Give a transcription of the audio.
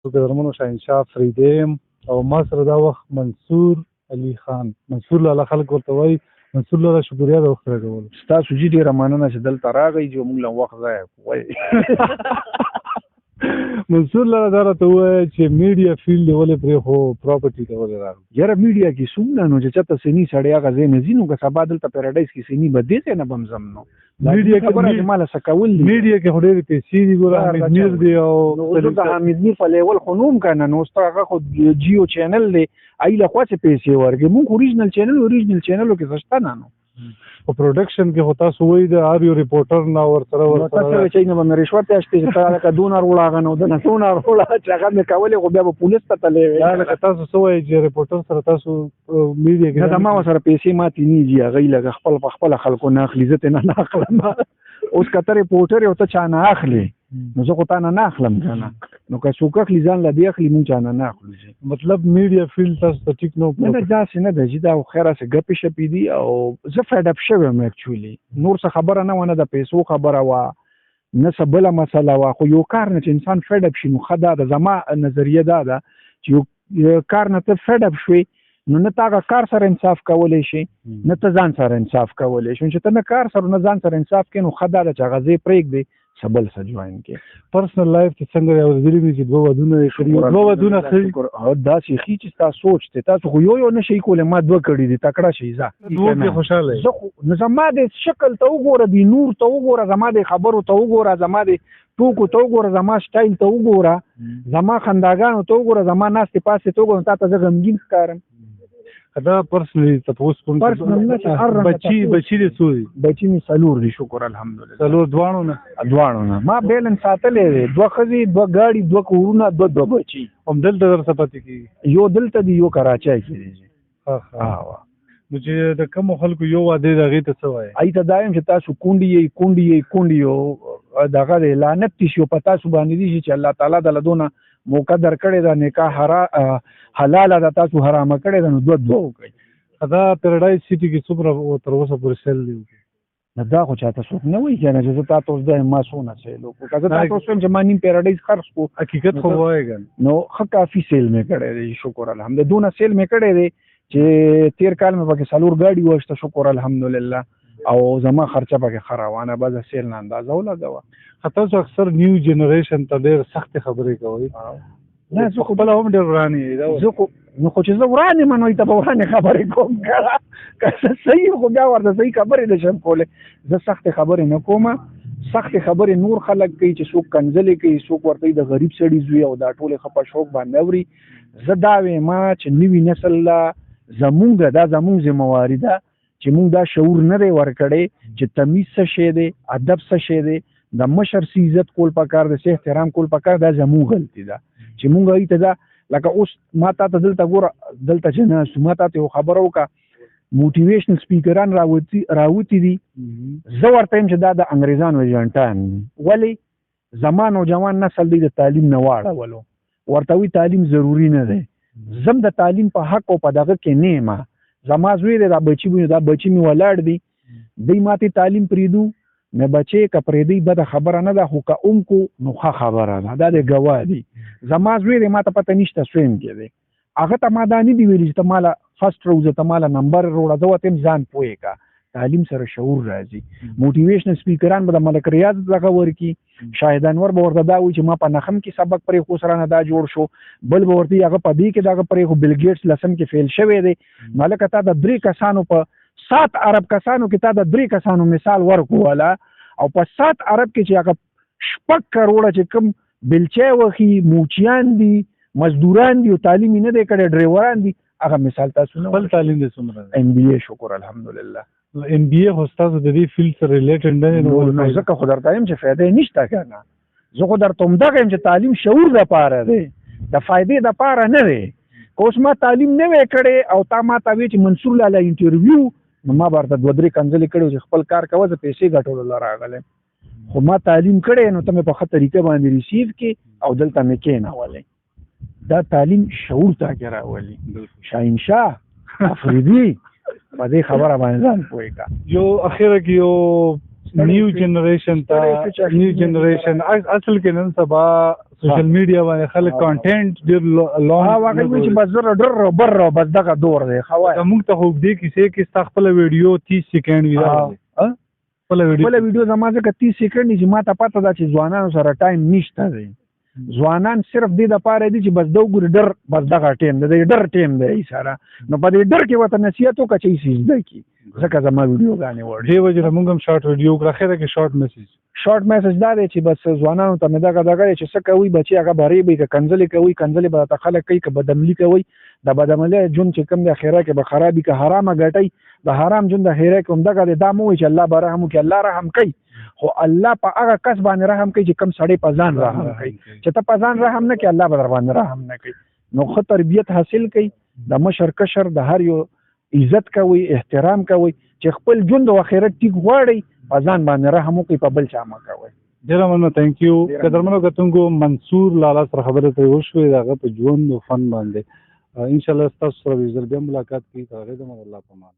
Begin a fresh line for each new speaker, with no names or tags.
درمنو شاهنشاه فریدیم او ما سره دا وخت منصور علي خان. منصور لاله خلک ورته وایي. منصور لاله شکریا د وخت راکول.
ستاسو جي ډېره مننه چې دلته راغی چې موږ له وخت ضایع کوئ.
منصور لاله دا راته ووایه چې میډیا فیلډ یې ولې پرېښو، پراپرټي ته ولې راغلو.
یاره میډیا کې څومره نو چې چېرته سني سړی هغه ځای نه ځي نو که سبا دلته پیراډایز کې سني به دې ځای نه به هم ځم نو
میډیا کې
خبره چې ماله څه کول دي.
میډیا کې خو ډېرې پیسې دي. ګوره حمید میر دی او
د حمید میر په لیول خو نوم که نه نو ستا هغه خو جیو چینل دی هغې له خوا څه پیسې ورکړي. مونږ اوریجنل چینلو کې څه شته نه نو
په پروډکشن کې خو تاسو وایي د هر یو ریپورټر نه ورسره
تاسو چې نه به مې رشوت اخیستې چې تا لکه دونر وړه هغه نو دنه څونه وړه چې هغه مې کولې خو بیا به پولیس ته تللی وې.
دا لکه تاسو څه وایي چې ریپورټر سره تاسو میډیا کې
نه زما ورسره پیسې ماتې نه دي. هغوی لکه خپل په خپله خلکو نه اخلي، زه ترې نه اخلم. اوس که ته ریپورټر یې او ته چا نه اخلي نو زه خو تا نه اخلم که نه. نو که څوک اخلي ځان له دې اخلي، مونږ چا نه اخلو.
مطلب میډیا فیلډ تاسو ته ټیک نه
نه داسې نه ده چې دا خو خیر هسې ګپې شپې دي او زه فیډ اپ شوی یم اکچولي. نور څه خبره نه وه، نه د پیسو خبره وه نه څه بله مسله وه، خو یو کار نه چې انسان فیډ اپ شي نو ښه دا ده. زما نظریه دا ده چې یو کار نه ته فیډ اپ شوې نو نه ته هغه کار سره انصاف کولی شي نه ته ځان سره انصاف کولی شي. چې ته نه کار سره نه ځان سره انصاف کوې نو ښه دا ده چې هغه ځای پرېږدې څه بل څه جوین کړې.
پرسنل لایف کې څنګه یې اورېدلي دي چې 2 ودونه یې کړي. 2 ودونه ښه
داسې ښي چې ستا سوچ دی. تاسو خو یو نه شئ کولی، ما 2 کړي دي. تکړه شئ. ځه
2 کې خوشحاله
زه خو زما د شکل ته وګوره، د نور ته وګوره، زما د خبرو ته وګوره، زما د ټوکو ته وګوره، زما سټایل ته وګوره، زما خنداګانو ته وګوره، زما ناستې پاستې ته وګوره، تا ته زه غمګین ښکارم.
دا پرسنلی تاسو کوم بچی دي څو دي؟
بچی مې 4 دي شکر الحمدلله.
4 دواړو نه
ما بیلنس ساتلی دی. 2 ښځې 2 ګاډي 2 کورونه 2 بچي.
همدلته درته پاتې کېږي؟
یو دلته دی یو کراچۍ کې دی.
نو چې د کومو خلکو یو واده دی هغې ته څه وایي؟
هغې ته دا یم چې تاسو کونډې یو دغه دی لعنت دي شي په تاسو باندې دي چې الله تعالی دله دونه موقع درکړې ده، نکاح حلاله ده، تاسو حرامه کړې ده، نو 2 وکړئ.
دا پیراډایز سټي کې څومره تر اوسه پورې سیل دی؟
نه دا خو چاته څوک نه وایي که نه چې زه تا ته اوس دا ما څونه سیل وکړو. که زه تا ته اوس وایم چې ما نیم پیراډایز خرڅ کړو
حقیقت خو وایي که
نو ښه کافي سیل مې کړی دی شکر الحمدلله. دونه سیل مې کړی دی چې 13 کال مې پکې 4 ګاډي وشته شکر الحمدلله او زما خرچه پکې ښه روانه. بعضه سیل نه اندازه ولګوه.
تاسو اکثر نیو جنریشن ته ډېر سختې خبرې کوئ.
نه زه خو
خپله هم ډېر وران یې.
زه خو نو خو چې زه وران یم نو ته به ورانې خبرې کوم که که صحیح خو بیا ورته صحیح خبرې نه شم کولی. زه سختې خبرې نه کوم. سختې خبرې نور خلک کوي چې څوک کنځلې کوي، څوک ورته د غریب سړي زوی او دا ټولې ښه په شوق باندې اوري. زه دا وایم چې نوي نسل له زمونږ دا زمونږ ذمهواري ده چې مونږ دا شعور نه دی ورکړی چې تمیز څه شی دی، ادب څه شی دی، د مشر سي عزت کول پکار دی، سي احترام کول پکار. دا زمونږ غلطي ده چې مونږ هغې ته دا لکه اوس ما تا ته دلته ګوره دلته چې ناستو ما تا ته یو خبره وکړه موټیویشنل سپیکران راوتي دي. زه ورته یم چې دا د انګریزانو ایجنټان ولې زما نوجوان نسل دی د تعلیم نه واړولو. ورته وایي تعلیم ضروري نه دی. زم د تعلیم په حق او په دغه کې نه یم. زما زوی دی دا بچي مې ولاړ دی، دوی ماته تعلیم پرېږدو نه بچی که پرېږدی بده خبره نه ده، خو که کو نو ښه خبره ده. دا د ګواه دي. زما زوی دی ما ته پته نشته سویم کې دی، هغه ته ما دا نه دي ویلي چې ته ماله فرسټ روزه ته ماله نمبر وروړه. زه ورته یم ځان پوهې که تعلیم سره شعور راځي. موټیویشنل سپیکران به د ملک ریاض دغه ورکړي، شاهد انور به ورته دا وایي چې ما په نخم کې سبق پرې خو سره نه دا جوړ شو، بل به ورته هغه په دې کې دغه پرې خو بل ګیټس لسم کې فیل شوی دی. نو هلکه تا د 3 کسانو په 7 عرب کسانو کې تا د 3 کسانو مثال ورکوله او په 7 عرب کې چې هغه 6 کروڑه چې کوم بلچی وخي موچیان دي، مزدوران دي او تعلیم نه دی کړی، ډریوران دي، هغه مثال تاسو نه.
خپل تعلیم دې څومره دی؟
MBA شکر الحمدلله.
MBA خو ستاسو د دې فیلډ سره ریلیټډ نه دی.
نو ځکه خو درته یم چې فایده نشته که نه. زه خو درته همدغه یم چې تعلیم شعور دپاره دی، د فایدې دپاره نه دی. که اوس ما تعلیم نه وی کړی او تا ما ته وی چې منصور لاله انټرویو نو ما به ورته 2-3 کنځلې کړې چې خپل کار کوه زه پیسې ګټلو له راغلی. خو ما تعلیم کړی نو ته مې په ښه طریقه باندې ریسیو کې او دلته مې کېنولی. دا تعلیم شعور ته کې راولي. شاهنشاه افریدي په دې خبره باندې ځان پوهې که.
یو اخره کې یو نیو جنریشن ته نیو جنریشن اصل کې نن سبا سوشل میډیا باندې خلک کانټینټ ډیر لونګ
واقعي وي چې بس زره ډر بر بس دغه دور دی خوای
موږ ته خو دې کیسې کې خپل ویډیو 30 سکند وی خپل
ویډیو زما ځکه 30 سکند چې ما ته پته ده چې ځوانانو سره ټایم نشته دی ځوانان صرف دې د پاره دي چې بس دو ګور ډر بس دغه ټیم دی ډر ټیم دی سره نو په دې ډر کې وته نصیحت وکړي چې سیده کی ځکه زما ویډیو غانې وړ
دی وجه موږ هم شارټ ویډیو کړه خیره کې شارټ میسج دا دی چې بس ځوانانو ته مې دغه چې څه کوي بچي هغه بری به کنځلې کوي کنځلې به تخلق کوي که بدعملي کوي د بدعملي جون چې کوم د خیره کې به خرابي که حرامه ګټي د حرام جون د خیره کوم دغه د مو چې الله برحم کوي الله رحم کوي خو الله په هغه کس باندې رحم کوي چې کم سړی په ځان رحم کوي چې ته په ځان رحم نه کوي الله به در باندې رحم نه کوي نو خو تربیت حاصل کوي د مشر کشر د هر یو عزت کوي احترام کوي چې خپل ژوند او آخرت ټیک غواړي په ځان باندې رحم وکړي په بل چا مه کوي ډیره مننه ثانک یو قدرمنو کتونکو منصور لالا سره خبرې ته وشوې دغه په ژوند او فن باندې ان شاء الله تاسو سره بیا ملاقات کوي هغه د الله په امان